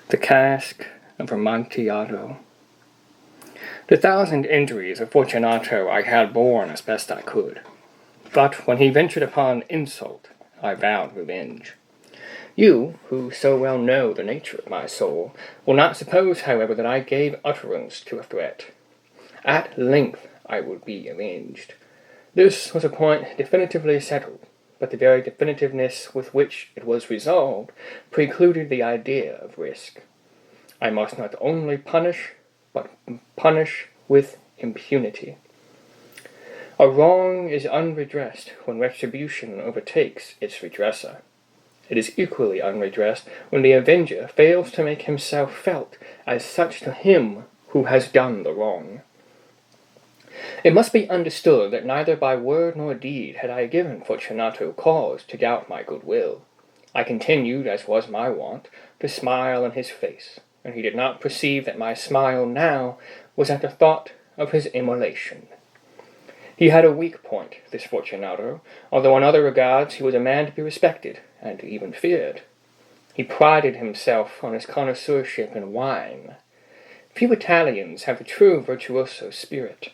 The Cask of Amontillado. The 1,000 injuries of Fortunato I had borne as best I could, but when he ventured upon insult, I vowed revenge. You, who so well know the nature of my soul, will not suppose, however, that I gave utterance to a threat. At length I would be avenged. This was a point definitively settled, but the very definitiveness with which it was resolved precluded the idea of risk. I must not only punish, but punish with impunity. A wrong is unredressed when retribution overtakes its redresser. It is equally unredressed when the avenger fails to make himself felt as such to him who has done the wrong. It must be understood that neither by word nor deed had I given Fortunato cause to doubt my goodwill. I continued, as was my wont, to smile in his face, and he did not perceive that my smile now was at the thought of his immolation. He had a weak point, this Fortunato, although in other regards he was a man to be respected, and even feared. He prided himself on his connoisseurship in wine. Few Italians have the true virtuoso spirit.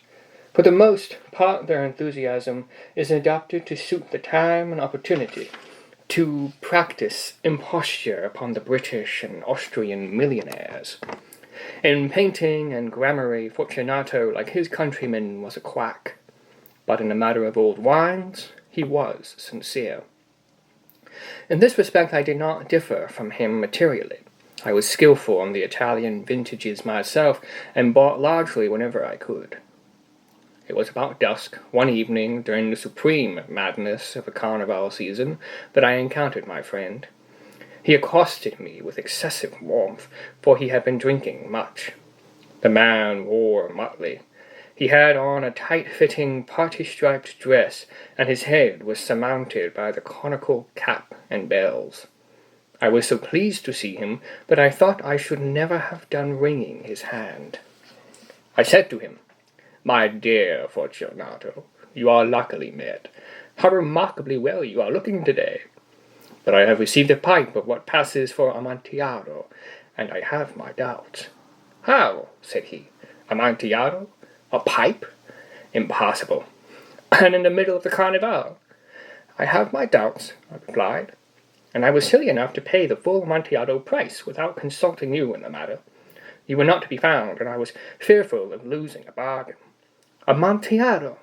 For the most part their enthusiasm is adopted to suit the time and opportunity, to practice imposture upon the British and Austrian millionaires. In painting and gramarye, Fortunato, like his countrymen, was a quack, but in the matter of old wines he was sincere. In this respect I did not differ from him materially. I was skilful in the Italian vintages myself, and bought largely whenever I could. It was about dusk, one evening, during the supreme madness of a carnival season, that I encountered my friend. He accosted me with excessive warmth, for he had been drinking much. The man wore motley. He had on a tight-fitting, party-striped dress, and his head was surmounted by the conical cap and bells. I was so pleased to see him that I thought I should never have done wringing his hand. I said to him, "My dear Fortunato, you are luckily met. How remarkably well you are looking today. But I have received a pipe of what passes for Amontillado, and I have my doubts." "How?" said he. "Amontillado? A pipe? Impossible. And in the middle of the Carnival?" "I have my doubts," I replied, "and I was silly enough to pay the full Amontillado price without consulting you in the matter. You were not to be found, and I was fearful of losing a bargain." "Amontillado!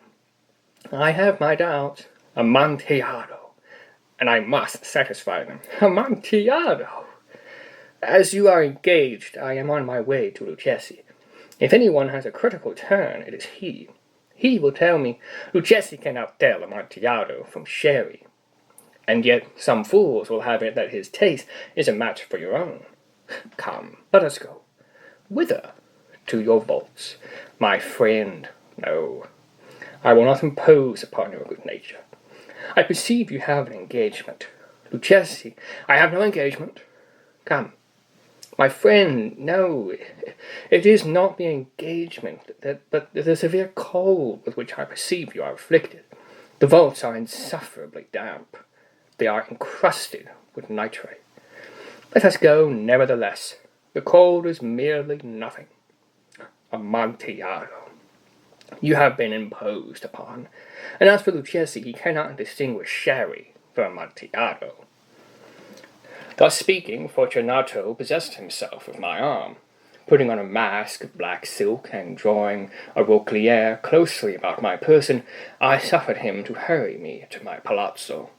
I have my doubts." "Amontillado! And I must satisfy them." "Amontillado! As you are engaged, I am on my way to Lucchesi. If anyone has a critical turn, it is he. He will tell me, Lucchesi cannot tell Amontillado from sherry. And yet some fools will have it that his taste is a match for your own. Come, let us go." "Whither?" "To your vaults." "My friend, no. I will not impose upon your good nature. I perceive you have an engagement. Lucchesi, I have no engagement. Come." "My friend, no. It is not the engagement, but the severe cold with which I perceive you are afflicted. The vaults are insufferably damp. They are encrusted with nitrate. Let us go, nevertheless. The cold is merely nothing." "Amontillado. You have been imposed upon. And as for Lucchesi, he cannot distinguish sherry from Amontillado." Thus speaking, Fortunato possessed himself of my arm. Putting on a mask of black silk and drawing a roquelier closely about my person, I suffered him to hurry me to my palazzo.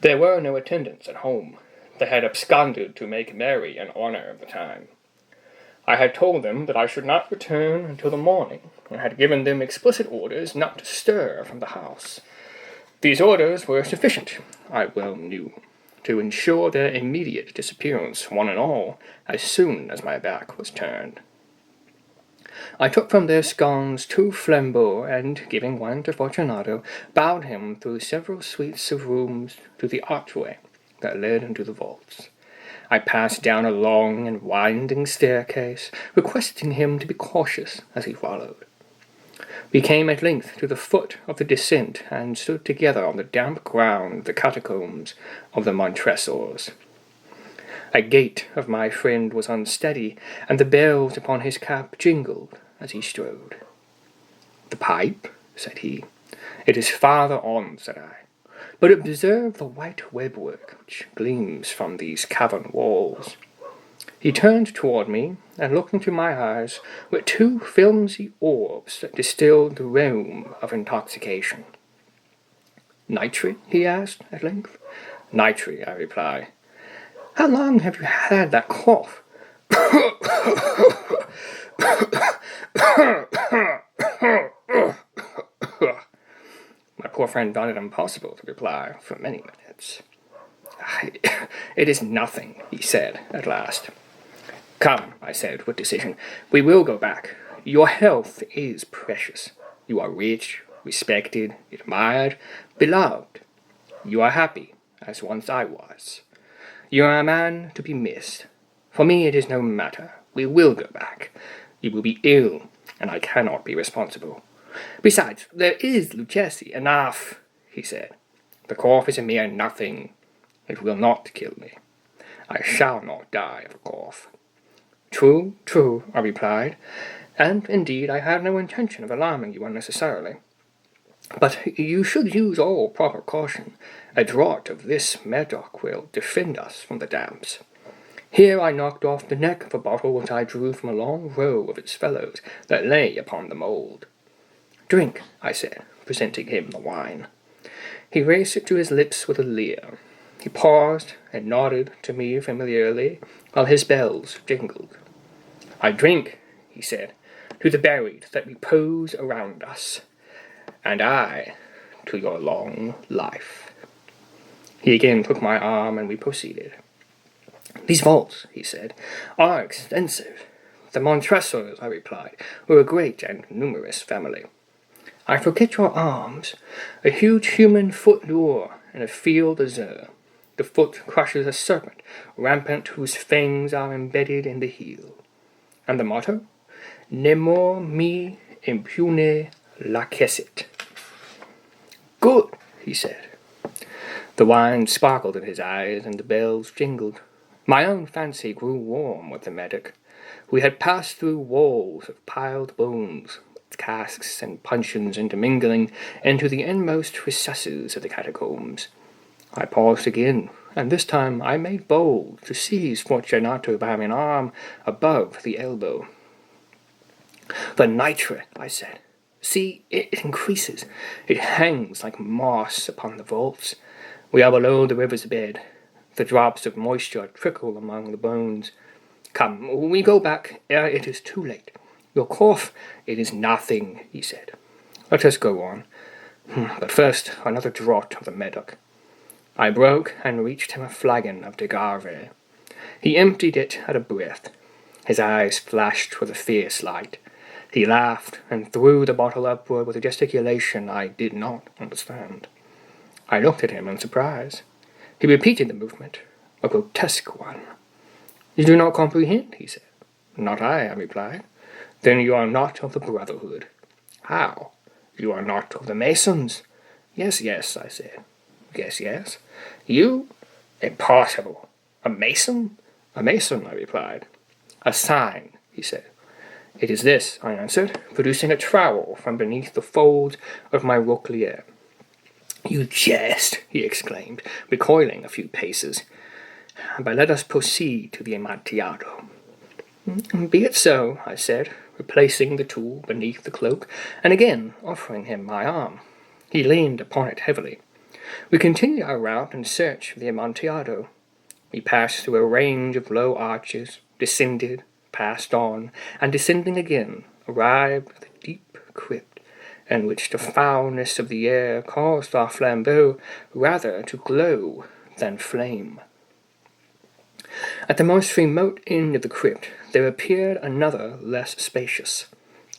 There were no attendants at home. They had absconded to make merry in honor of the time. I had told them that I should not return until the morning, and had given them explicit orders not to stir from the house. These orders were sufficient, I well knew, to ensure their immediate disappearance, one and all, as soon as my back was turned. I took from their scones 2 flambeaux, and, giving one to Fortunato, bowed him through several suites of rooms to the archway that led into the vaults. I passed down a long and winding staircase, requesting him to be cautious as he followed. We came at length to the foot of the descent, and stood together on the damp ground of the catacombs of the Montresors. A gait of my friend was unsteady, and the bells upon his cap jingled as he strode. "The pipe?" said he. "It is farther on," said I. "But observe the white webwork which gleams from these cavern walls." He turned toward me, and looked into my eyes with two filmy orbs that distilled the rheum of intoxication. "Nitre?" he asked at length. "Nitre," I replied. "How long have you had that cough?" My poor friend found it impossible to reply for many minutes. "It is nothing," he said at last. "Come," I said with decision, "we will go back. Your health is precious. You are rich, respected, admired, beloved. You are happy, as once I was. You are a man to be missed. For me it is no matter. We will go back. You will be ill, and I cannot be responsible. Besides, there is Luchesi." "Enough," he said. "The cough is a mere nothing. It will not kill me. I shall not die of a cough." "True, true," I replied, "and indeed I have no intention of alarming you unnecessarily. But you should use all proper caution. A draught of this Medoc will defend us from the damps." Here I knocked off the neck of a bottle which I drew from a long row of its fellows that lay upon the mould. "Drink," I said, presenting him the wine. He raised it to his lips with a leer. He paused and nodded to me familiarly while his bells jingled. "I drink," he said, "to the buried that repose around us, and I to your long life." He again took my arm, and we proceeded. "These vaults," he said, "are extensive." "The Montresors," I replied, "were a great and numerous family." "I forget your arms. A huge human foot d'or and a field azure. The foot crushes a serpent, rampant whose fangs are embedded in the heel. And the motto? Nemor me impune lacessit." "Good," he said. The wine sparkled in his eyes, and the bells jingled. My own fancy grew warm with the Medoc. We had passed through walls of piled bones, with casks and puncheons intermingling into the inmost recesses of the catacombs. I paused again, and this time I made bold to seize Fortunato by an arm above the elbow. "The nitre," I said. "See, it increases. It hangs like moss upon the vaults. We are below the river's bed. The drops of moisture trickle among the bones. Come, we go back ere it is too late. Your cough, it is nothing," he said. "Let us go on. But first, another draught of the Medoc." I broke and reached him a flagon of de Garve. He emptied it at a breath. His eyes flashed with a fierce light. He laughed and threw the bottle upward with a gesticulation I did not understand. I looked at him in surprise. He repeated the movement, a grotesque one. "You do not comprehend," he said. "Not I," replied. "Then you are not of the Brotherhood." "How? You are not of the Masons?" "Yes, yes," I said. "Yes, yes. You? Impossible. A Mason?" "A Mason," I replied. "A sign," he said. "It is this," I answered, producing a trowel from beneath the folds of my roquelier. "You jest," he exclaimed, recoiling a few paces. "But let us proceed to the Amontillado." "Be it so," I said, replacing the tool beneath the cloak, and again offering him my arm. He leaned upon it heavily. We continued our route in search of the Amontillado. We passed through a range of low arches, descended, passed on, and descending again, arrived at a deep crypt, in which the foulness of the air caused our flambeaux rather to glow than flame. At the most remote end of the crypt there appeared another less spacious.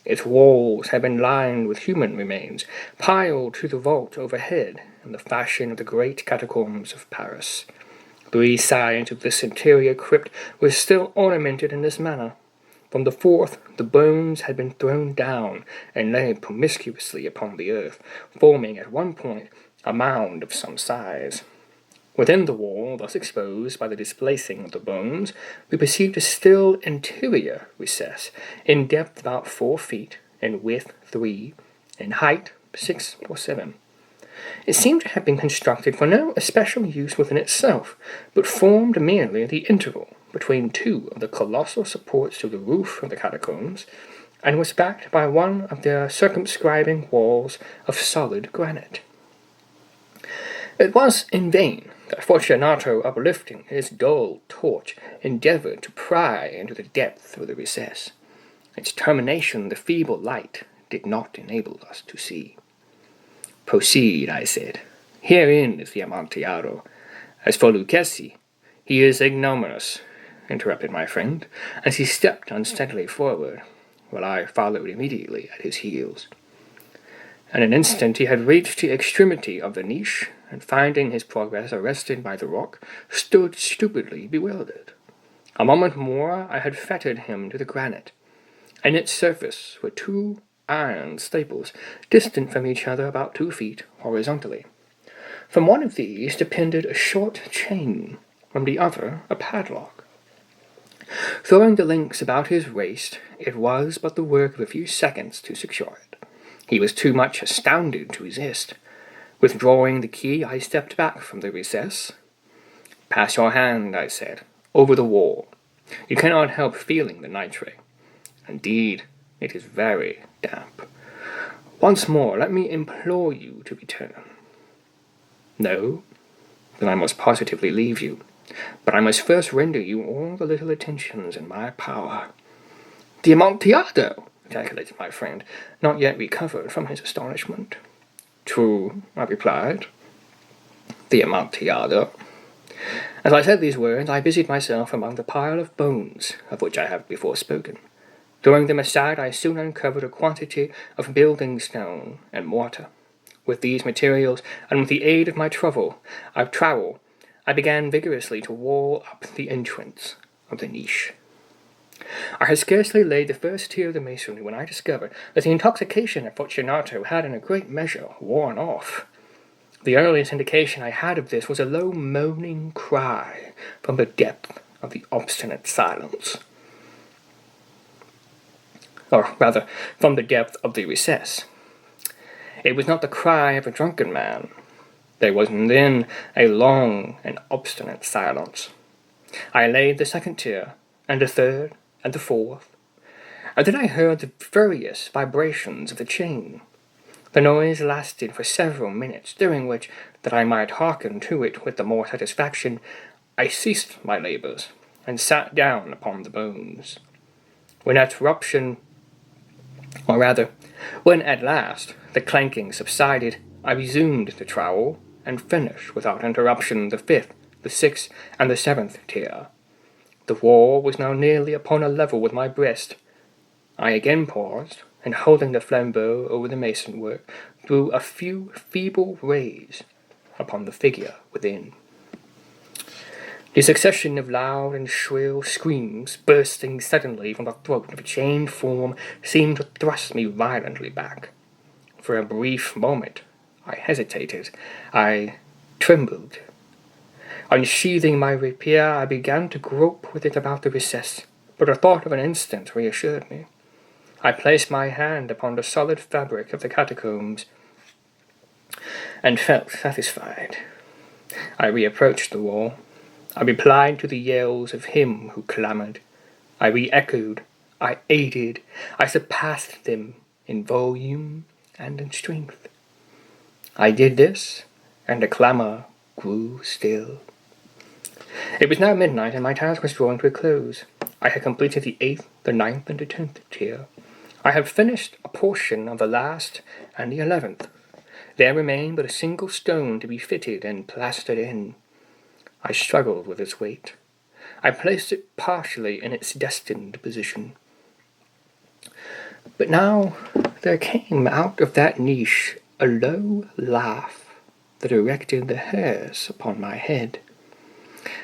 Its walls had been lined with human remains, piled to the vault overhead in the fashion of the great catacombs of Paris. 3 sides of this interior crypt were still ornamented in this manner. From the 4th the bones had been thrown down and lay promiscuously upon the earth, forming at one point a mound of some size. Within the wall, thus exposed by the displacing of the bones, we perceived a still interior recess, in depth about 4 feet, in width 3, in height 6 or 7. It seemed to have been constructed for no especial use within itself, but formed merely the interval between 2 of the colossal supports to the roof of the catacombs, and was backed by one of their circumscribing walls of solid granite. It was in vain that Fortunato, uplifting his dull torch, endeavoured to pry into the depth of the recess. Its termination the feeble light did not enable us to see. "Proceed," I said. "Herein is the Amontillado. As for Lucchesi, he is ignominious," interrupted my friend, as he stepped unsteadily forward, while I followed immediately at his heels. In an instant he had reached the extremity of the niche, and finding his progress arrested by the rock, stood stupidly bewildered. A moment more I had fettered him to the granite. In its surface were 2 iron staples, distant from each other about 2 feet horizontally. From one of these depended a short chain, from the other a padlock. Throwing the links about his waist, it was but the work of a few seconds to secure it. He was too much astounded to resist. Withdrawing the key, I stepped back from the recess. "Pass your hand," I said, "over the wall. You cannot help feeling the nitrate. Indeed, it is very damp. Once more, let me implore you to return." "No? Then I must positively leave you. But I must first render you all the little attentions in my power." "The Amontillado!" ejaculated my friend, not yet recovered from his astonishment. "True," I replied. "The Amontillado." As I said these words, I busied myself among the pile of bones of which I have before spoken. Throwing them aside, I soon uncovered a quantity of building stone and mortar. With these materials, and with the aid of my trowel, I began vigorously to wall up the entrance of the niche. I had scarcely laid the first tier of the masonry when I discovered that the intoxication of Fortunato had in a great measure worn off. The earliest indication I had of this was a low moaning cry from the depth of the obstinate silence. Or rather, from the depth of the recess. It was not the cry of a drunken man. There was then a long and obstinate silence. I laid the second tier, and the third, and the fourth, and then I heard the furious vibrations of the chain. The noise lasted for several minutes, during which, that I might hearken to it with the more satisfaction, I ceased my labours, and sat down upon the bones. When at last the clanking subsided, I resumed the trowel, and finished without interruption the 5th, the 6th, and the 7th tier. The wall was now nearly upon a level with my breast. I again paused, and holding the flambeau over the mason work, threw a few feeble rays upon the figure within. The succession of loud and shrill screams bursting suddenly from the throat of a chained form seemed to thrust me violently back. For a brief moment I hesitated. I trembled. Unsheathing my rapier, I began to grope with it about the recess, but the thought of an instant reassured me. I placed my hand upon the solid fabric of the catacombs, and felt satisfied. I reapproached the wall. I replied to the yells of him who clamoured. I re-echoed. I aided. I surpassed them in volume and in strength. I did this, and the clamour grew still. It was now midnight, and my task was drawing to a close. I had completed the 8th, the 9th, and the 10th tier. I had finished a portion of the last and the 11th. There remained but a single stone to be fitted and plastered in. I struggled with its weight. I placed it partially in its destined position. But now there came out of that niche a low laugh that erected the hairs upon my head.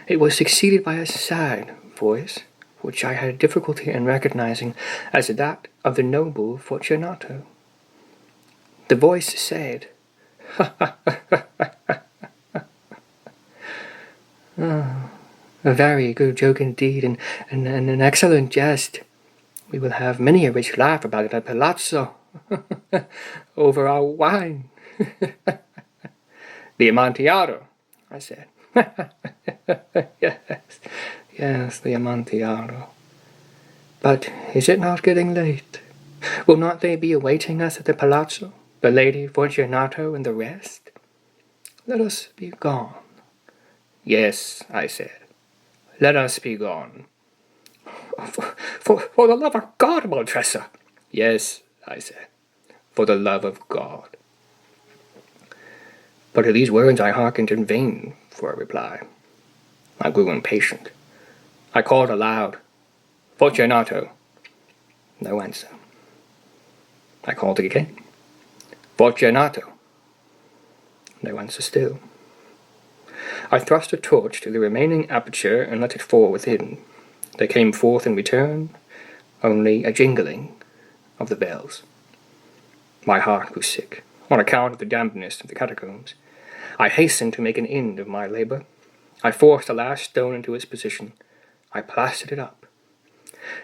It was succeeded by a sad voice, which I had difficulty in recognizing as that of the noble Fortunato. The voice said, "Ha ha ha ha ha ha." A very good joke indeed, and an excellent jest. We will have many a rich laugh about it at Palazzo, over our wine. The Amontillado, I said. Yes, the Amontillado. But is it not getting late? Will not they be awaiting us at the Palazzo, the Lady Fortunato and the rest? Let us be gone. Yes, I said. Let us be gone. For the love of God, Montressa. Yes, I said. For the love of God. But to these words I hearkened in vain for a reply. I grew impatient. I called aloud, Fortunato. No answer. I called again, Fortunato. No answer still. I thrust a torch through the remaining aperture and let it fall within. There came forth in return only a jingling of the bells. My heart grew sick, on account of the dampness of the catacombs. I hastened to make an end of my labor. I forced the last stone into its position. I plastered it up.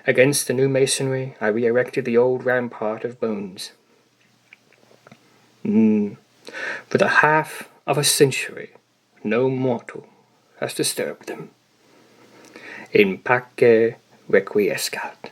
Against the new masonry, I re-erected the old rampart of bones. For the half of a century, no mortal has disturbed them. In pace requiescat.